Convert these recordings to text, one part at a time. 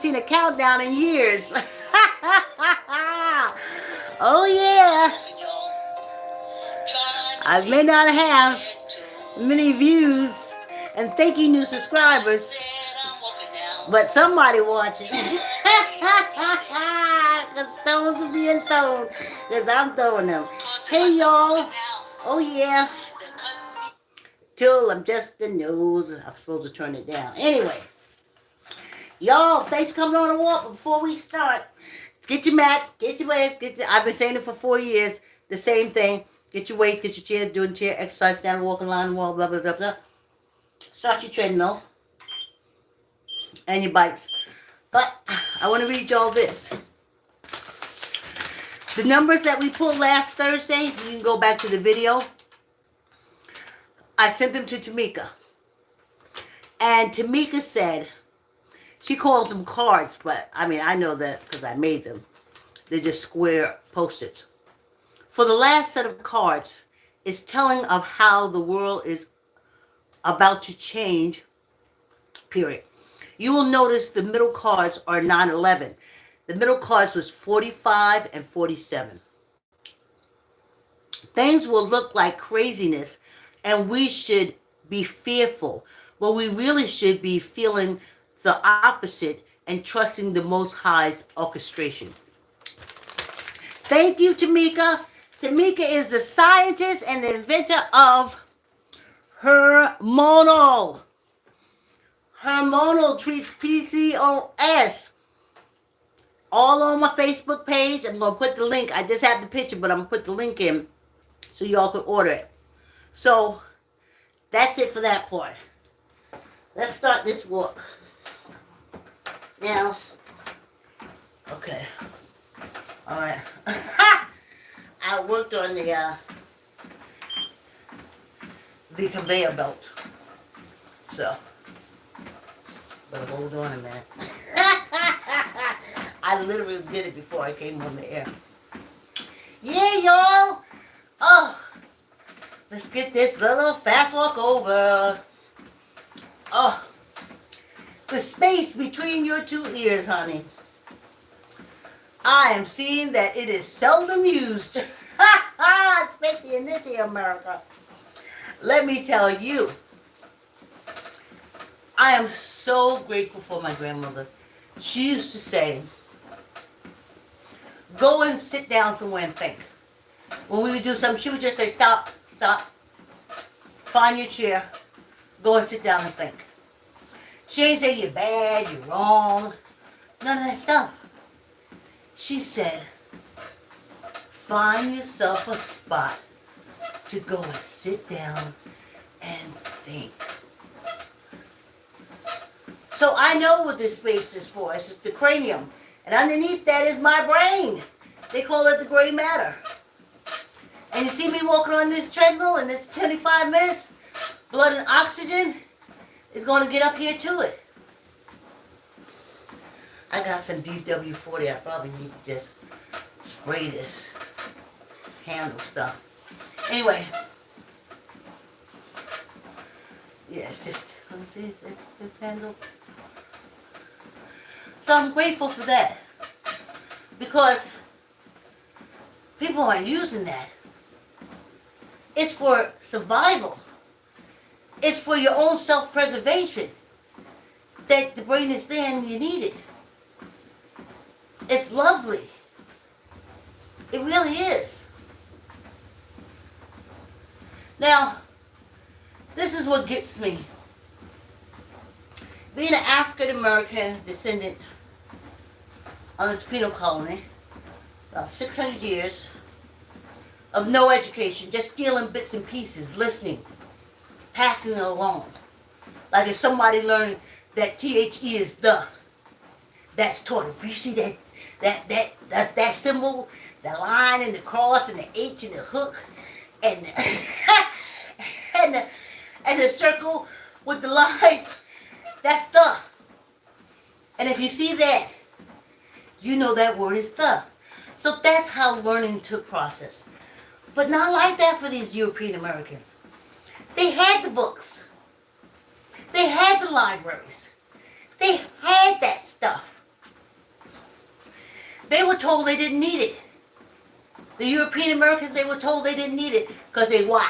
seen a countdown in years. Oh yeah. I may not have many views and thank you new subscribers, but somebody watching. Cause stones are being thrown. Cause I'm throwing them. Hey y'all. Oh yeah. Till I'm just the nose. I'm supposed to turn it down. Anyway. Y'all, thanks for coming on the walk. But before we start, get your mats, get your weights, I've been saying it for 4 years. The same thing. Get your weights, get your chairs, doing chair exercise, stand, walking line, wall, blah, blah, blah, blah. Start your treadmill and your bikes. But I want to read y'all this. The numbers that we pulled last Thursday, you can go back to the video. I sent them to Tamika. And Tamika said, she calls them cards, but I mean, I know that because I made them. They're just square post-its. For the last set of cards, it's telling of how the world is about to change, period. You will notice the middle cards are 9/11. The middle cards was 45 and 47. Things will look like craziness, and we should be fearful. Well, we really should be feeling the opposite and trusting the Most High's orchestration. Thank you, Tamika. Tamika is the scientist and the inventor of hormonal. Hormonal treats PCOS. All on my Facebook page. I'm going to put the link. I just have the picture, but I'm going to put the link in so y'all can order it. So, that's it for that part. Let's start this walk. Now, okay, all right. I worked on the conveyor belt, so but hold on a minute. I literally did it before I came on the air. Yeah, y'all. Oh, let's get this little fast walk over. Oh. The space between your two ears, honey. I am seeing that it is seldom used. Especially in this here America. Let me tell you, I am so grateful for my grandmother. She used to say, go and sit down somewhere and think. When we would do something, she would just say, stop, stop. Find your chair. Go and sit down and think. She ain't say you're bad, you're wrong, none of that stuff. She said, find yourself a spot to go and sit down and think. So I know what this space is for. It's the cranium. And underneath that is my brain. They call it the gray matter. And you see me walking on this treadmill in this 25 minutes, blood and oxygen is going to get up here to it. I got some DW40. I probably need to just spray this handle stuff. Anyway. Yeah, it's just, let me see, this handle. So I'm grateful for that. Because people aren't using that. It's for survival. It's for your own self-preservation. That the brain is there and you need it. It's lovely. It really is. Now, this is what gets me. Being an African-American descendant on this penal colony, about 600 years of no education, just stealing bits and pieces, listening, passing it along. Like if somebody learned that THE is the, that's taught it. You see that's that symbol, the line and the cross and the H and the hook and and the circle with the line, that's the. And if you see that, you know that word is the. So that's how learning took process. But not like that for these European Americans. They had the books. They had the libraries. They had that stuff. told they didn't need it. The European Americans, they were told they didn't need it because they white.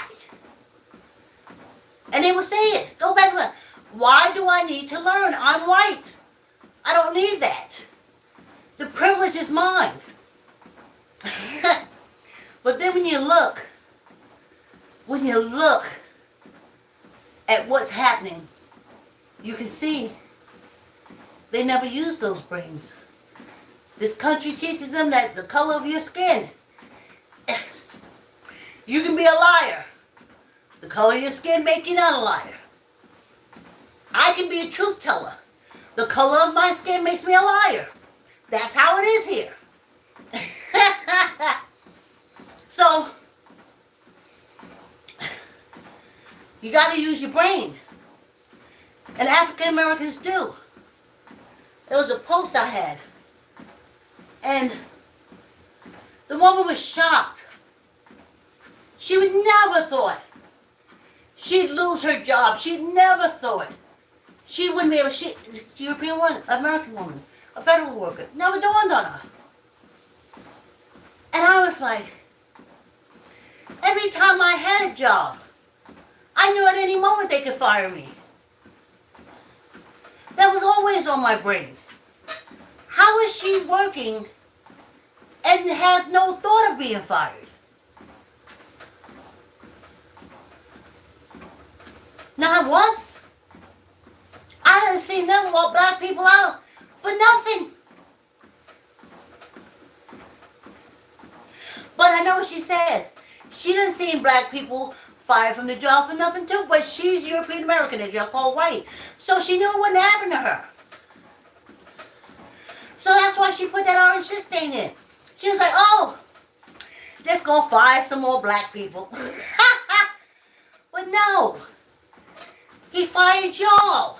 And they would say it. Go back to it. Why do I need to learn? I'm white. I don't need that. The privilege is mine. But then when you look at what's happening, you can see they never use those brains. This country teaches them that the color of your skin, you can be a liar. The color of your skin make you not a liar. I can be a truth teller. The color of my skin makes me a liar. That's how it is here. So, you got to use your brain. And African Americans do. There was a post I had. And the woman was shocked. She would never thought she'd lose her job. She'd never thought she wouldn't be able. She's a European woman, American woman, a federal worker. Never dawned on her. And I was like, every time I had a job, I knew at any moment they could fire me. That was always on my brain. How is she working and has no thought of being fired? Not once. I didn't see them walk black people out for nothing. But I know what she said. She didn't see black people fired from the job for nothing too, but she's European American, as y'all call white. So she knew it wouldn't happen to her. So that's why she put that orange shit stain in. She was like, oh, just gonna fire some more black people. But no. He fired y'all.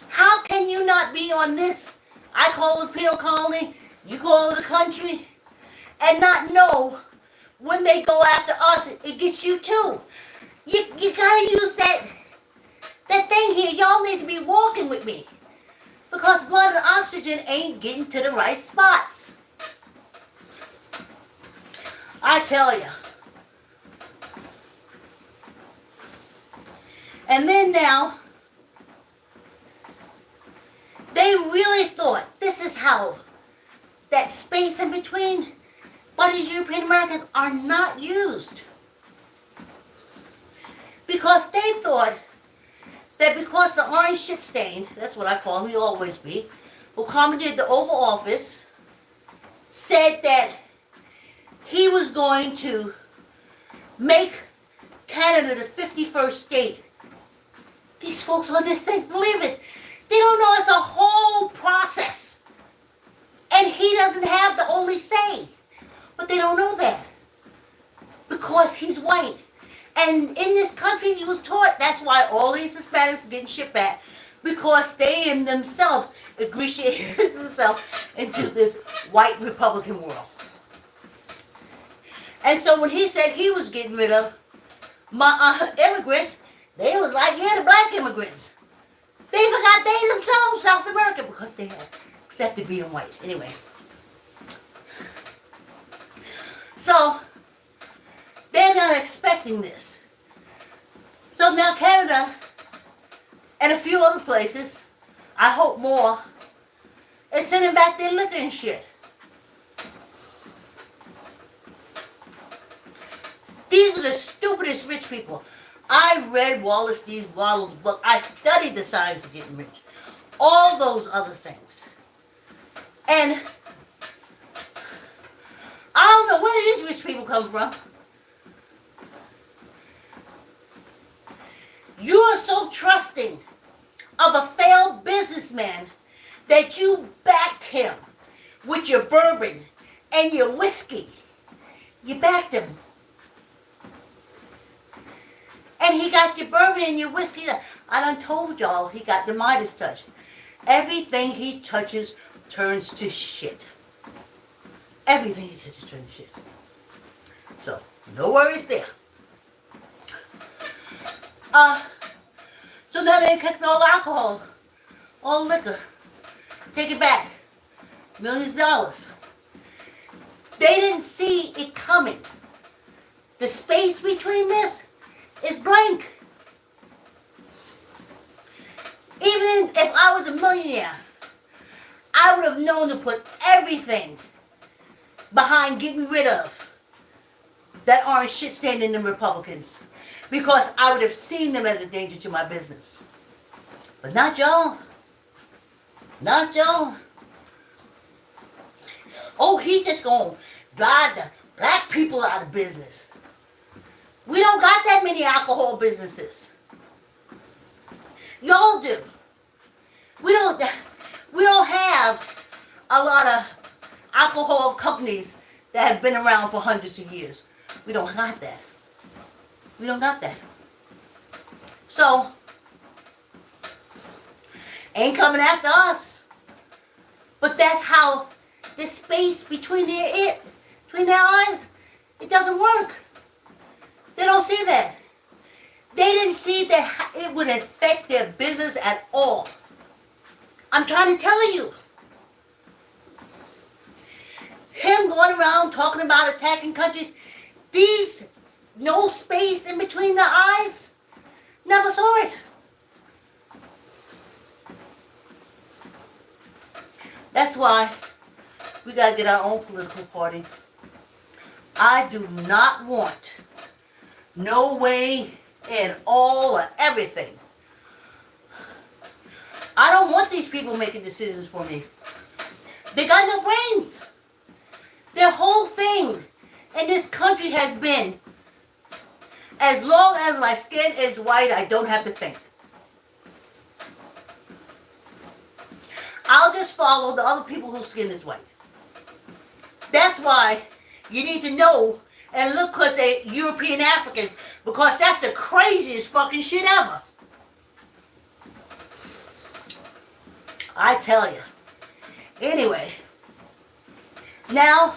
How can you not be on this, I call it penal colony, you call it a country, and not know when they go after us, it gets you too. You gotta use that thing here. Y'all need to be walking with me. Because blood and oxygen ain't getting to the right spots. I tell you. And then now, they really thought this is how that space in between, but these European Americans are not used. Because they thought that because the orange shit stain, that's what I call him, he always be, who commandeered the Oval Office, said that he was going to make Canada the 51st state. These folks on this thing, believe it. They don't know it's a whole process. And he doesn't have the only say. But they don't know that. Because he's white. And in this country he was taught that's why all these Hispanics are getting shipped back. Because they in themselves ingratiated themselves into this white Republican world. And so when he said he was getting rid of my immigrants, they was like, yeah, the black immigrants. They forgot they themselves South American because they had accepted being white. Anyway. So, they're not expecting this. So now Canada and a few other places, I hope more, is sending back their liquor and shit. These are the stupidest rich people. I read Wallace D. Waddell's book. I studied the science of getting rich. All those other things. And I don't know where these rich people come from. You are so trusting of a failed businessman that you backed him with your bourbon and your whiskey. You backed him. And he got your bourbon and your whiskey. I done told y'all he got the Midas touch. Everything he touches turns to shit. Everything he touches turns to shit. So, no worries there. So now they cut all alcohol, all liquor. Take it back. Millions of dollars. They didn't see it coming. The space between this is blank. Even if I was a millionaire, I would have known to put everything behind getting rid of that orange shit standing in Republicans. Because I would have seen them as a danger to my business. But not y'all. Not y'all. Oh, he just gonna drive the black people out of business. We don't got that many alcohol businesses. Y'all do. We don't have a lot of alcohol companies that have been around for hundreds of years. We don't got that. We don't got that. So, ain't coming after us. But that's how the space between their eyes, it doesn't work. They don't see that. They didn't see that it would affect their business at all. I'm trying to tell you. Him going around talking about attacking countries, these no space in between the eyes, never saw it. That's why we gotta get our own political party. I do not want no way in all or everything. I don't want these people making decisions for me. They got no brains. Their whole thing in this country has been, as long as my skin is white, I don't have to think. I'll just follow the other people whose skin is white. That's why you need to know and look because they're European Africans, because that's the craziest fucking shit ever. I tell you. Anyway, now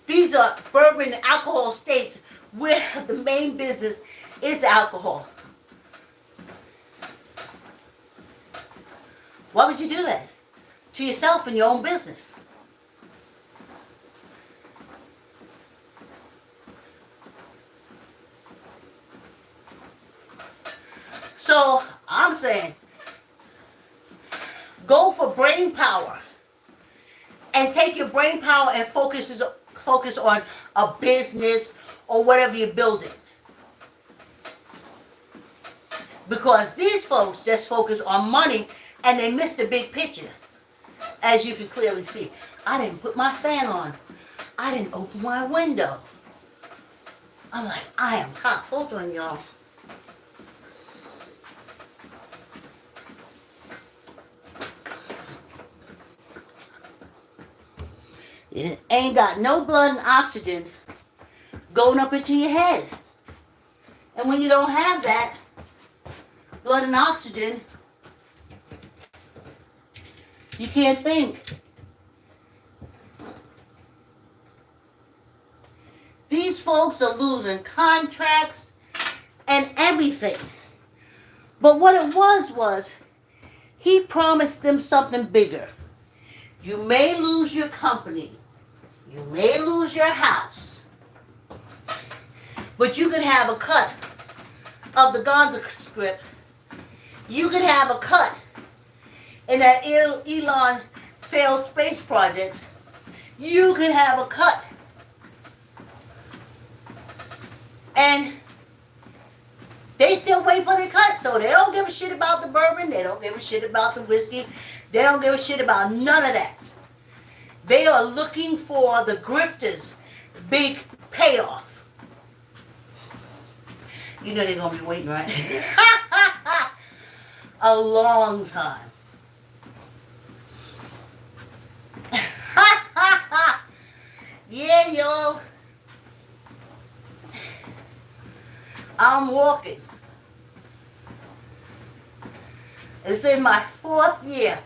these are bourbon and alcohol states where the main business is alcohol. Why would you do that to yourself in your own business? So I'm saying, go for brain power and take your brain power and focus on a business or whatever you're building. Because these folks just focus on money and they miss the big picture. As you can clearly see, I didn't put my fan on. I didn't open my window. I'm like, I am hot. Hold on, y'all. It ain't got no blood and oxygen going up into your head. And when you don't have that blood and oxygen, you can't think. These folks are losing contracts and everything. But what it was he promised them something bigger. You may lose your company. You may lose your house. But you could have a cut of the Gonza script. You could have a cut in that Elon failed space project. You could have a cut. And they still wait for their cut. So they don't give a shit about the bourbon. They don't give a shit about the whiskey. They don't give a shit about none of that. They are looking for the grifters' big payoff. You know they're going to be waiting, right? A long time. Yeah, y'all. I'm walking. It's in my 4th year.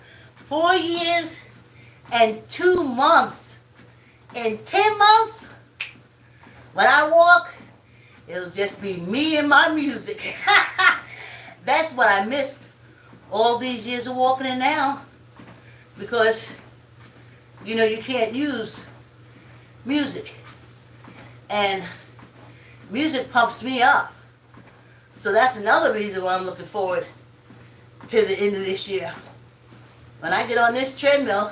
4 years and 2 months. In 10 months, when I walk, it'll just be me and my music. That's what I missed all these years of walking in now. Because you know, you can't use music. And music pumps me up. So that's another reason why I'm looking forward to the end of this year. When I get on this treadmill,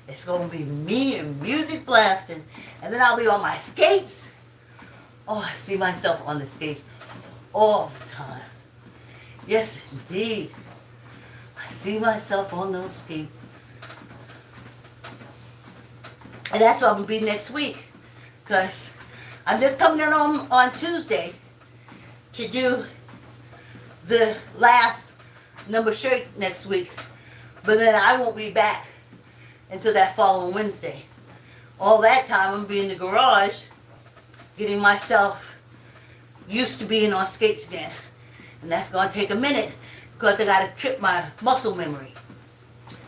it's going to be me and music blasting. And then I'll be on my skates. Oh, I see myself on the skates all the time. Yes, indeed. I see myself on those skates. And that's what I'm going to be next week. Because I'm just coming in on Tuesday to do the last number shirt next week. But then I won't be back until that following Wednesday. All that time I'm going to be in the garage getting myself used to being on skates again. And that's going to take a minute because I got to trip my muscle memory.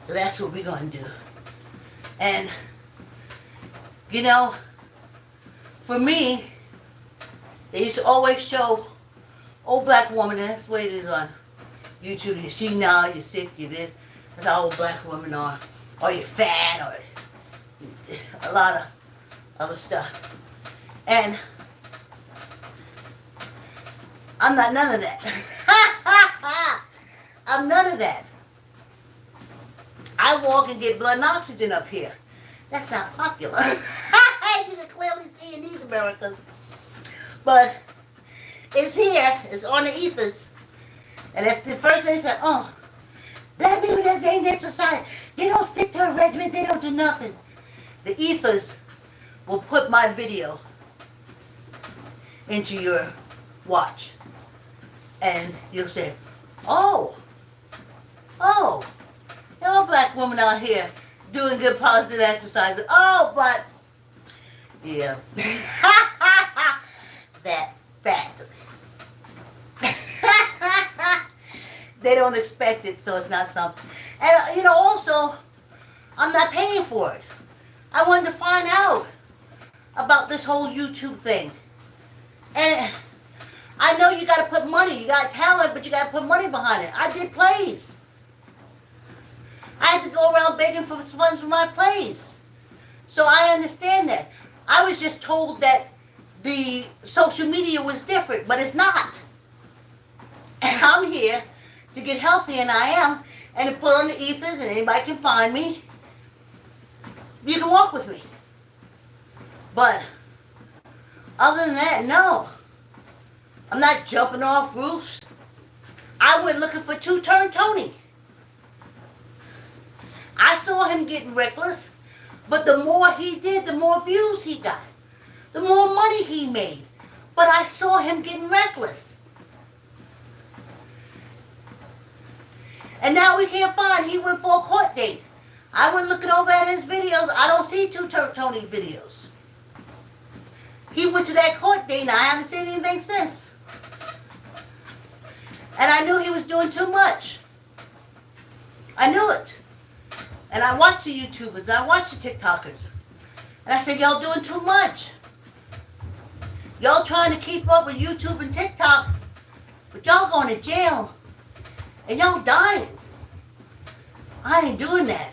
So that's what we're going to do. And, you know, for me, they used to always show old black woman, and that's the way it is on YouTube. You see now, you're sick, you're this. That's how old black women are. Or you're fat, or a lot of other stuff. And I'm not none of that. I'm none of that. I walk and get blood and oxygen up here. That's not popular. You can clearly see in these Americas. But it's here. It's on the ethers. And if the first thing said, oh, black people just ain't exercise. They don't stick to a regimen. They don't do nothing. The ethers will put my video into your watch. And you'll say, oh, there are black women out here doing good positive exercises. Oh, but, yeah. That fact. They don't expect it, so it's not something. And, you know, also, I'm not paying for it. I wanted to find out about this whole YouTube thing. And I know you got to put money. You got talent, but you got to put money behind it. I did plays. I had to go around begging for funds for my plays. So I understand that. I was just told that the social media was different, but it's not. And I'm here to get healthy, and I am, and to put on the ethers, and anybody can find me. You can walk with me. But other than that, no. I'm not jumping off roofs. I went looking for Two-Turn Tony. I saw him getting reckless, but the more he did, the more views he got. The more money he made. But I saw him getting reckless. And now we can't find, he went for a court date. I went looking over at his videos. I don't see Two-Turn Tony videos. He went to that court date and I haven't seen anything since. And I knew he was doing too much. I knew it. And I watch the YouTubers, I watch the TikTokers. And I said, y'all doing too much. Y'all trying to keep up with YouTube and TikTok, but y'all going to jail. And y'all dying. I ain't doing that.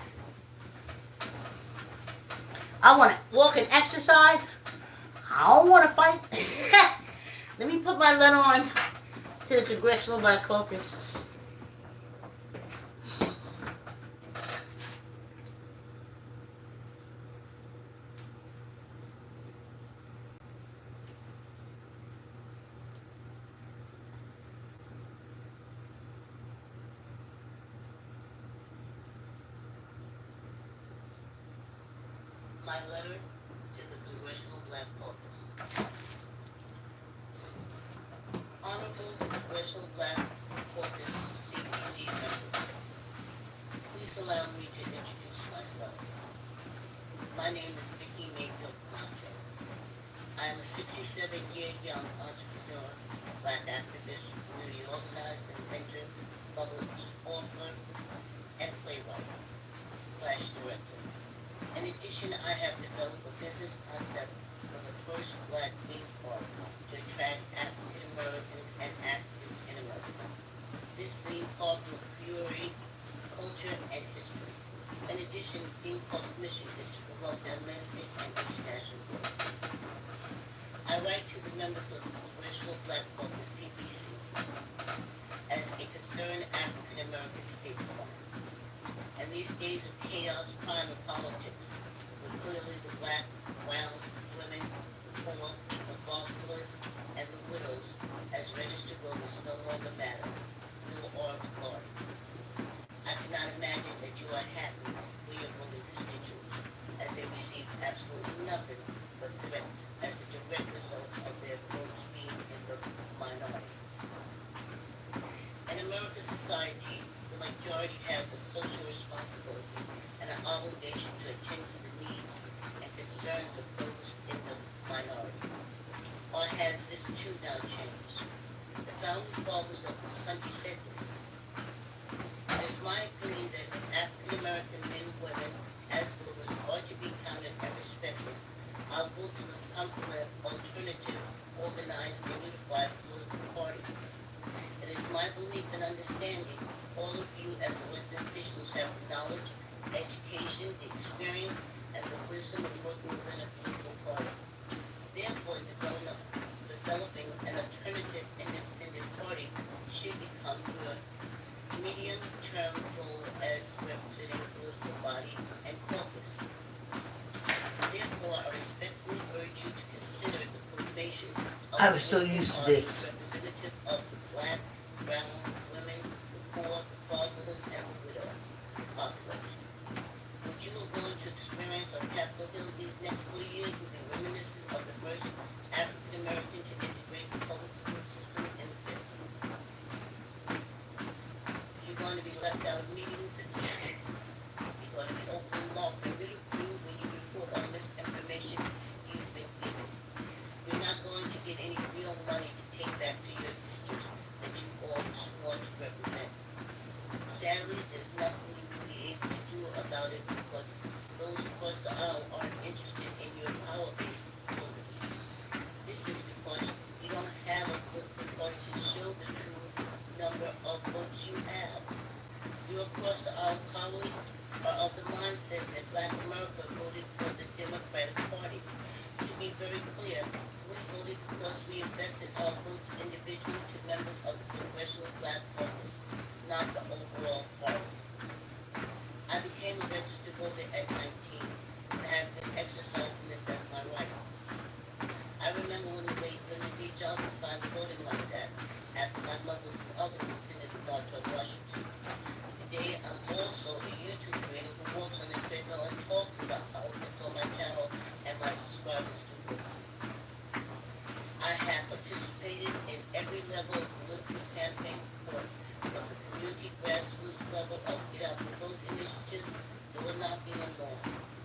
I want to walk and exercise. I don't want to fight. Let me put my letter on to the Congressional Black Caucus. My letter to the Congressional Black Caucus. Honorable Congressional Black Caucus CPC members, please allow me to introduce myself. My name is Vicki Mayfield Concho. I am a 67-year young entrepreneur, black activist, community organizer, inventor, public author, and playwright/director. In addition, I have developed a business concept for the first black theme park to attract African Americans and Africans in America. This theme park will curate culture and history. In addition, addition, DINCO's mission is to promote domestic and international growth. I write to the members of the Congressional Black Caucus, CBC, as a concerned African American statesman. In these days of chaos, crime, and politics, where clearly the black, brown, women, the poor, the fatherless, and the widows as registered voters no longer matter, nor are regarded. I cannot imagine that you are happy for your voting constituents, as they receive absolutely nothing but threats as a direct result of their votes being in the minority. In American society, the majority has a social responsibility and an obligation to attend to the needs and concerns of those in the minority. Or has this too now changed? The founding fathers of this country said this. It is my opinion that African American men, women, as voters are to be counted and respected. Our votes must come from an alternative, organized, and unified political party. It is my belief and understanding all of you as elected officials have the knowledge, education, the experience, and the wisdom of working within a political party. Therefore, developing an alternative independent party should become your medium-term goal as representing a political body and caucus. Therefore, I respectfully urge you to consider the formation of I was so used to this. representative of the black, brown, women, the poor, the fatherless, and the widow populace. What you are going to experience on Capitol Hill these next 4 years will be reminiscent of the first African American to integrate the public school system in the 50s. You're going to be left out of meetings and sessions. You're going to be openly locked and ridiculed when you report on misinformation you've been given. You're not going to get any real money to take back to your districts that you all sworn to represent. Sadly, there's nothing you will be able to do about it because those across the aisle aren't interested in your power-based voters. This is because you don't have a political party to show the true number of votes you have. Your across the aisle colleagues are of the mindset that Black America voted for the Democratic Party. To be very clear, we voted because we invested our votes individually to members of the Congressional Black Caucus, not the overall party. I became a registered voter at 19 and have been exercising this as my right. I remember when the late Lyndon B. Johnson signed the voting rights act after my mother and others attended the March on Washington. Today, I'm also a YouTube creator who walks on the treadmill and talks about politics on my channel and my subscribers do listen. I have participated in every level of political campaign support, from the community grassroots level of Get Out the Vote initiative to a knocking and more.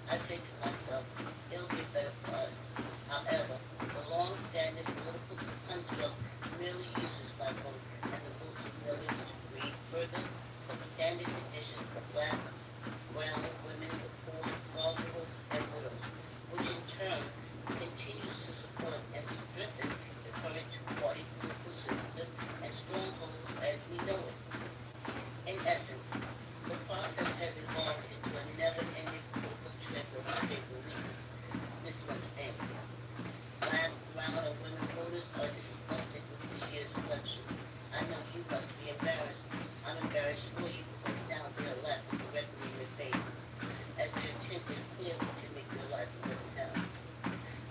I say to myself, it'll get better for us. However, the long-standing political construct merely uses my vote and the votes of millions to create further substandard conditions for black, brown, women, the poor, fatherless, and widows, which in turn continues to support and strengthen the current two-party political system and strongholds as we know it. In essence, the process has evolved into a never-ending political treadmill, to say the least. This must end. Black, brown, and women voters are disgusted with this year's election. I know you must be embarrassed. I'm embarrassed for you because now they're laughing directly in your face, as their intent is clearly to make your life a little hell.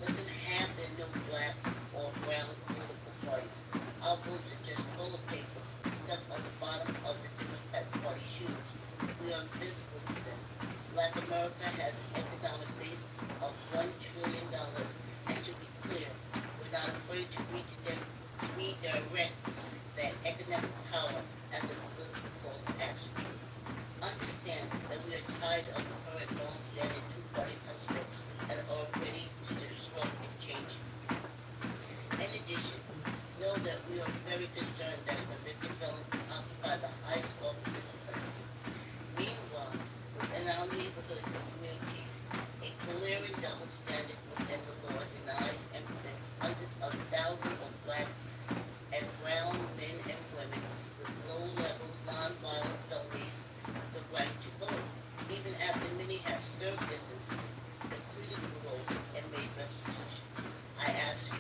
Listen, have there no black or brown political parties. Our votes are just full of paper stuck on the bottom of the Democrat Party shoes. We are invisible to them. Black America has an economic base of $1 trillion, and to be clear, we're not afraid to redirect that economic power as a political call to action. Understand that we are tired of the current long-standing two-party construct and are ready to disrupt and change it. In addition, know that we are very concerned that a convicted felon can occupy the highest office in the country. Meanwhile, within our neighborhoods and communities, a glaring double standard within the law denies and prevents hundreds of thousands of black and brown men and women with low-level, non-violent felonies the right to vote, even after many have served their sentence, completed parole, and made restitution. I ask you,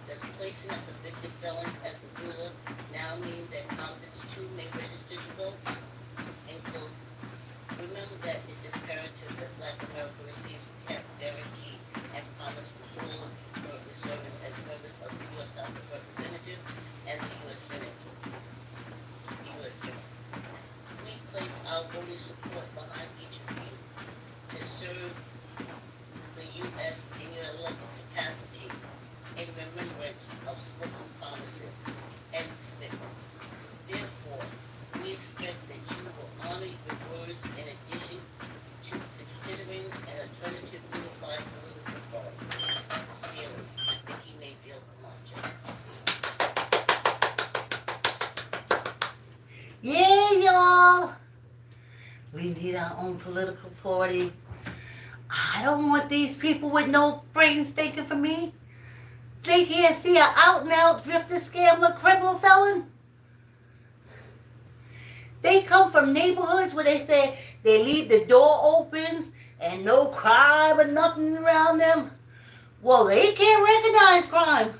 does placing a convicted felon as a ruler now mean that convicts too may register to vote? In closing, remember that it's imperative that Black America receives guarantee and promise from all of you currently serving as members of the U.S. House of Representatives and the U.S. Senate. We place our voting support behind each of you to serve the U.S. in your elected capacity in remembrance of spoken promises and commitments. Therefore, we expect that you will honor your words in addition to considering an alternative unified political party. Sincerely, Nikki Mayfield Camacho. Yeah, y'all. We need our own political party. I don't want these people with no brains thinking for me. They can't see an out-and-out drifter, scammer, criminal felon. They come from neighborhoods where they say they leave the door open and no crime or nothing around them. Well, they can't recognize crime.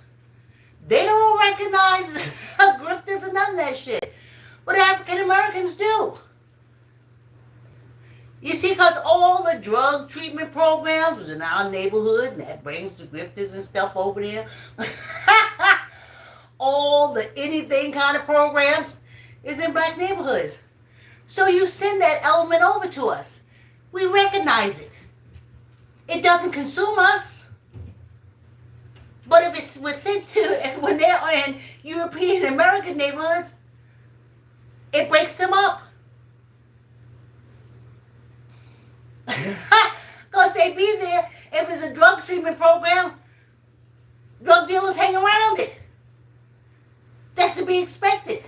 They don't recognize grifters and none of that shit. But African Americans do. You see, because all the drug treatment programs is in our neighborhood, and that brings the grifters and stuff over there. All the anything kind of programs is in black neighborhoods. So you send that element over to us. We recognize it. It doesn't consume us. But if it was sent to, when they're in European American neighborhoods, it breaks them up. Because they be there. If it's a drug treatment program, drug dealers hang around it. That's to be expected.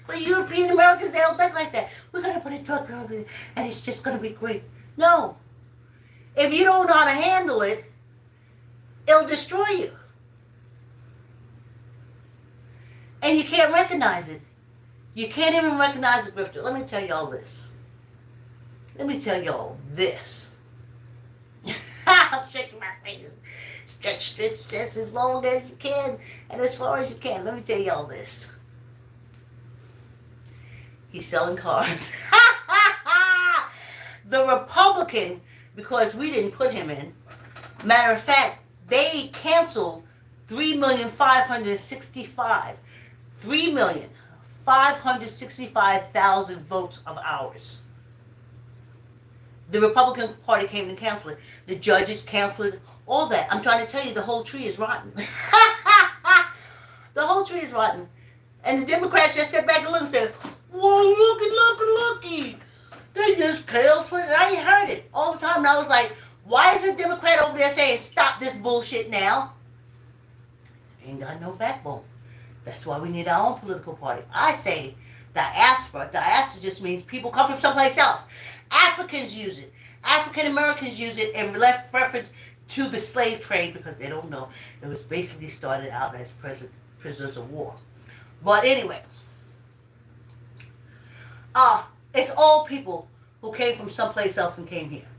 But European Americans, they don't think like that. We're going to put a drug program and it's just going to be great. No. If you don't know how to handle it, it'll destroy you. And you can't recognize it. You can't even recognize the grifter. Let me tell y'all this. Let me tell y'all this. I'm stretching my fingers. Stretch as long as you can and as far as you can. Let me tell y'all this. He's selling cars. The Republican, because we didn't put him in, matter of fact, they canceled 3,565,000 votes of ours. The Republican Party came and canceled it. The judges canceled it. All that. I'm trying to tell you, the whole tree is rotten. The whole tree is rotten. And the Democrats just sat back and looked and said, whoa, looky. They just canceled it. I heard it all the time. And I was like, why is the Democrat over there saying, stop this bullshit now? Ain't got no backbone. That's why we need our own political party. I say diaspora. Diaspora just means people come from someplace else. Africans use it. African Americans use it in reference to the slave trade because they don't know. It was basically started out as prisoners of war. But anyway, it's all people who came from someplace else and came here.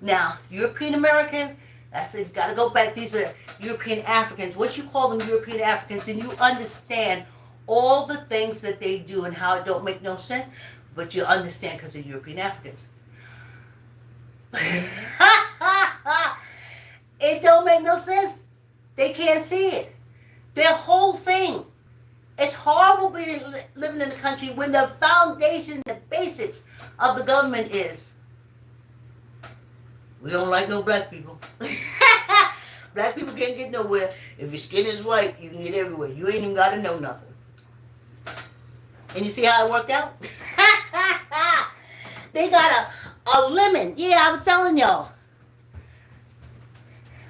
Now, European Americans, that's you've got to go back. These are European Africans. Once you call them European Africans, and you understand all the things that they do and how it don't make no sense, but you understand because they're European Africans. It don't make no sense. They can't see it. Their whole thing. It's horrible being living in a country when the foundation, the basics of the government is, we don't like no black people. Black people can't get nowhere. If your skin is white, you can get everywhere. You ain't even got to know nothing. And you see how it worked out? They got a lemon. Yeah, I was telling y'all.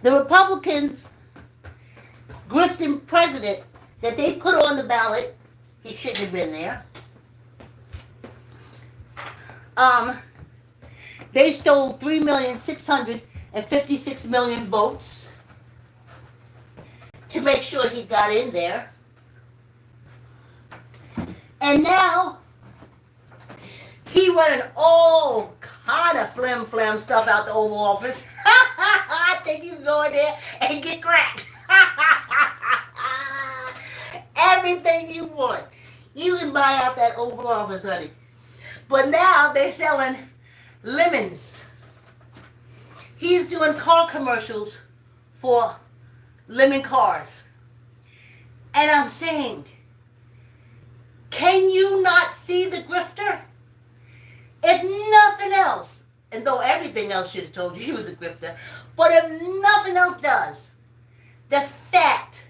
The Republicans grifting president that they put on the ballot, he shouldn't have been there. They stole 3,656,000 votes to make sure he got in there. And now he running all kind of flim flam stuff out the Oval Office. I think you can go in there and get crack. Everything you want. You can buy out that Oval Office, honey. But now they're selling lemons. He's doing car commercials for lemon cars. And I'm saying, can you not see the grifter? If nothing else, and though everything else should have told you he was a grifter, but if nothing else does, the fact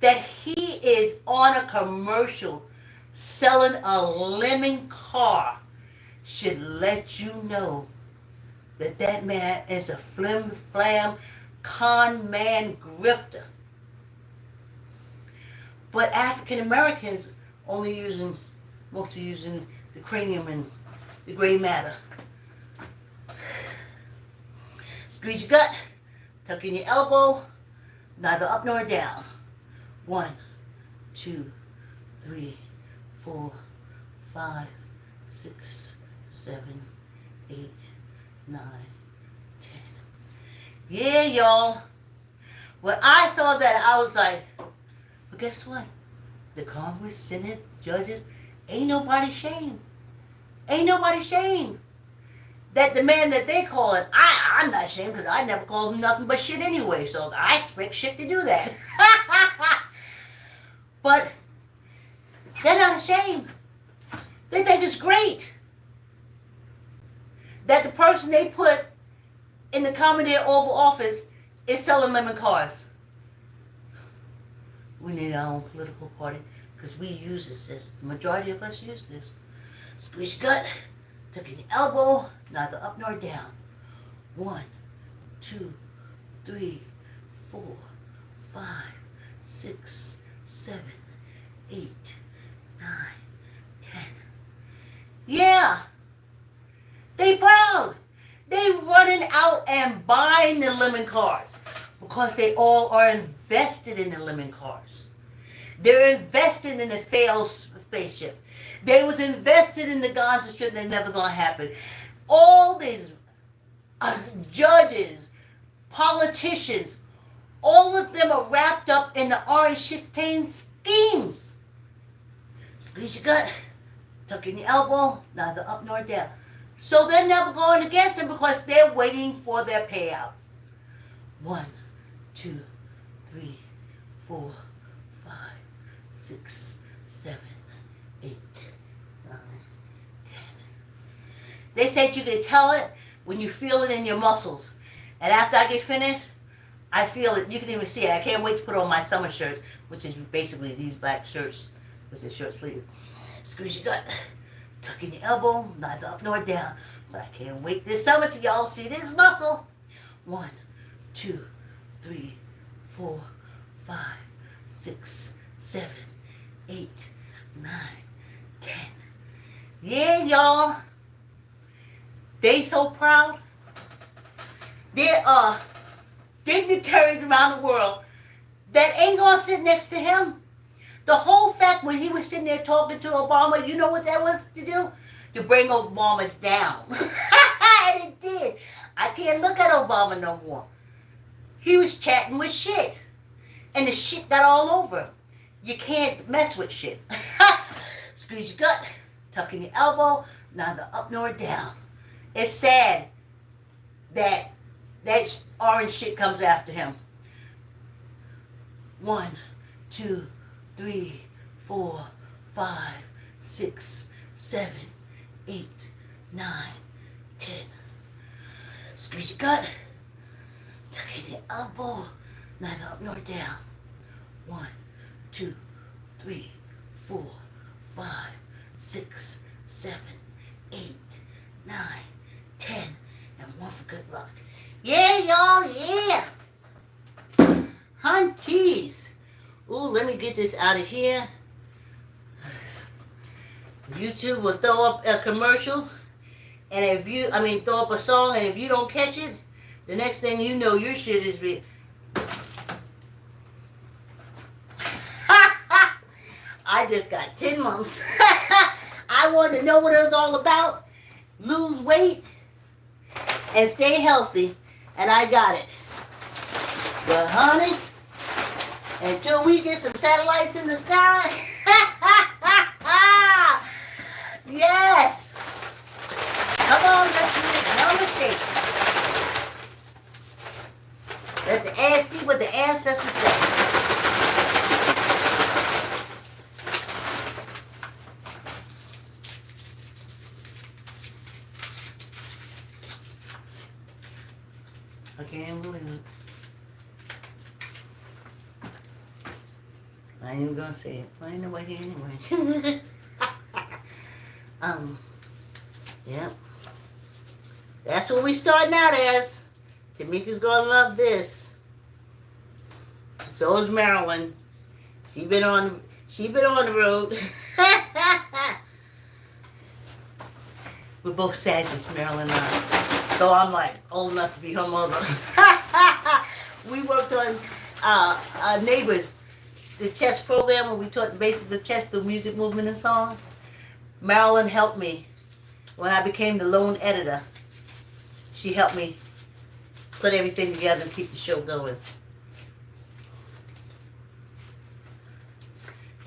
that he is on a commercial selling a lemon car should let you know that that man is a flim flam con man grifter. But African Americans mostly using the cranium and the gray matter. Squeeze your gut, tuck in your elbow, neither up nor down. 1, 2, 3, 4, 5, 6, 7, 8, 9, 10. Yeah, y'all. When I saw that, I was like, but guess what? The Congress, Senate, judges, ain't nobody shamed. Ain't nobody shamed. That the man that they call it, I'm not ashamed because I never called him nothing but shit anyway, so I expect shit to do that. But they're not ashamed. They think it's great that the person they put in the Commodore Oval Office is selling lemon cars. We need our own political party because we use this. The majority of us use this. Squeeze your gut, tuck in your elbow, neither up nor down. 1, 2, 3, 4, 5, 6, 7, 8, 9, 10. Yeah, they proud. They running out and buying the lemon cars because they all are invested in the lemon cars. They're invested in the failed spaceship. They was invested in the Gaza Strip that never gonna happen. All these judges, politicians, all of them are wrapped up in the orange shifting schemes. Squeeze your gut, tuck in your elbow, neither up nor down. So they're never going against them because they're waiting for their payout. 1, 2, 3, 4, 5, 6, 7, 8, 9, 10. They said you can tell it when you feel it in your muscles. And after I get finished, I feel it. You can even see it. I can't wait to put on my summer shirt, which is basically these black shirts with a short sleeve. Squeeze your gut. Tuck in your elbow, neither up nor down. But I can't wait this summer till y'all see this muscle. 1, 2, 3, 4, 5, 6, 7, 8, 9, 10. Yeah, y'all. They so proud. There are dignitaries around the world that ain't gonna sit next to him. The whole fact when he was sitting there talking to Obama, you know what that was to do? To bring Obama down. And it did. I can't look at Obama no more. He was chatting with shit. And the shit got all over him. You can't mess with shit. Squeeze your gut, tuck in your elbow, neither up nor down. It's sad that that orange shit comes after him. 1, 2, 3, 4, 5, 6, 7, 8, 9, 10. Squeeze your gut. Tuck in your elbow. Neither up nor down. 1, 2, 3, 4, 5, 6, 7, 8, 9, 10. And 1 for good luck. Yeah, y'all, yeah. Hunties. Ooh, let me get this out of here. YouTube will throw up a commercial, and throw up a song, and if you don't catch it, the next thing you know, your shit is be. I just got 10 months. I wanted to know what it was all about. Lose weight. and stay healthy. And I got it. But honey, until we get some satellites in the sky, yes. Come on, let's do it. Another shake. Let the air see what the ancestors say. I can't believe it. I ain't even gonna say it. I ain't nobody anyway. Yep. That's what we starting out as. Tamika's gonna love this. So is Marilyn. She been on the road. We're both Sagittarius, Marilyn and I. So I'm like old enough to be her mother. We worked on Neighbors, the chess program, where we taught the basics of chess through music, movement, and song. Marilyn helped me when I became the lone editor. She helped me put everything together and keep the show going.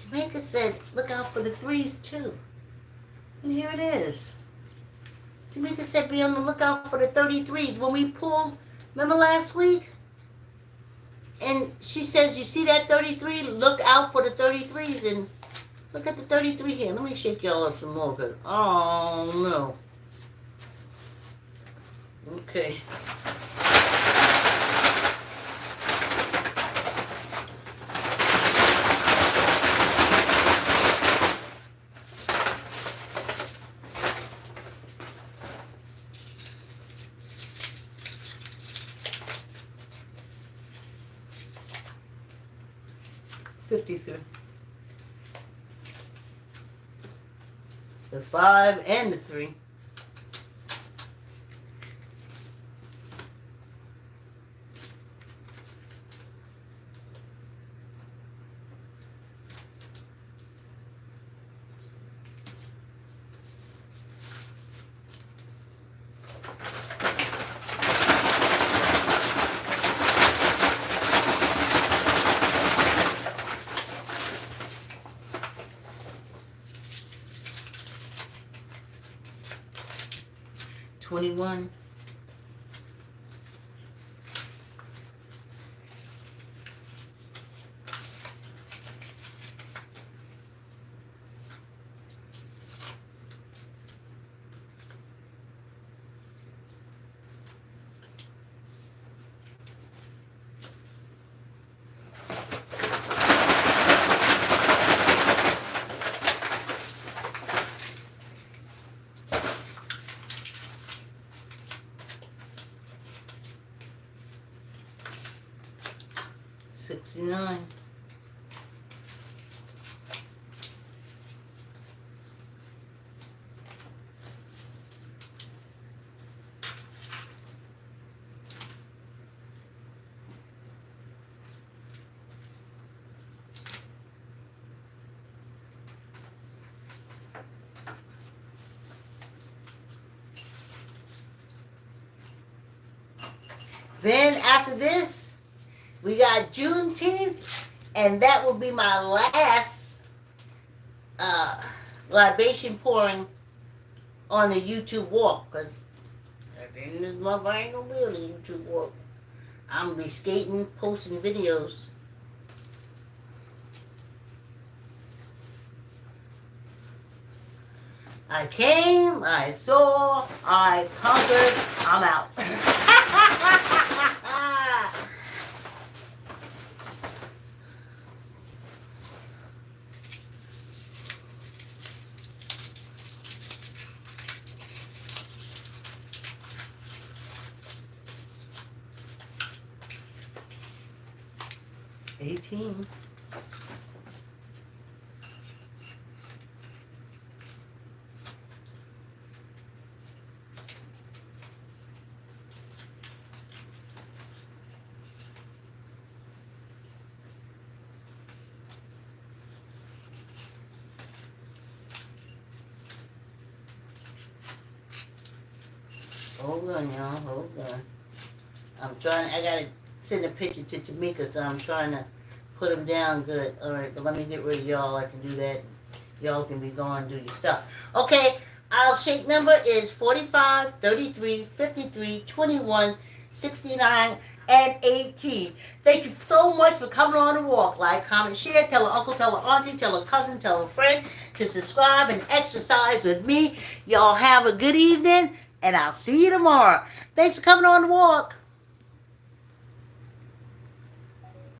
Jamaica said, look out for the threes too. And here it is. Jamaica said, be on the lookout for the 33s. When we pulled, remember last week? And she says, you see that 33? Look out for the 33s. And look at the 33 here. Let me shake y'all up some more. Cause, oh, no. Okay. $53. The 5 and the 3. $21. $69. Then after this, we got Juneteenth, and that will be my last libation pouring on the YouTube walk, because at the end of this month, I ain't gonna be on the YouTube walk. I'm gonna be skating, posting videos. I came, I saw, I conquered, I'm out. 18. Hold on, y'all. Hold on. I gotta send a picture to Tamika, so I'm trying to put them down good. Alright, but let me get rid of y'all. I can do that. Y'all can be going and do your stuff. Okay, our shake number is 45, 33, 53, 21, 69, and 18. Thank you so much for coming on the walk. Like, comment, share, tell an uncle, tell an auntie, tell a cousin, tell a friend to subscribe and exercise with me. Y'all have a good evening, and I'll see you tomorrow. Thanks for coming on the walk.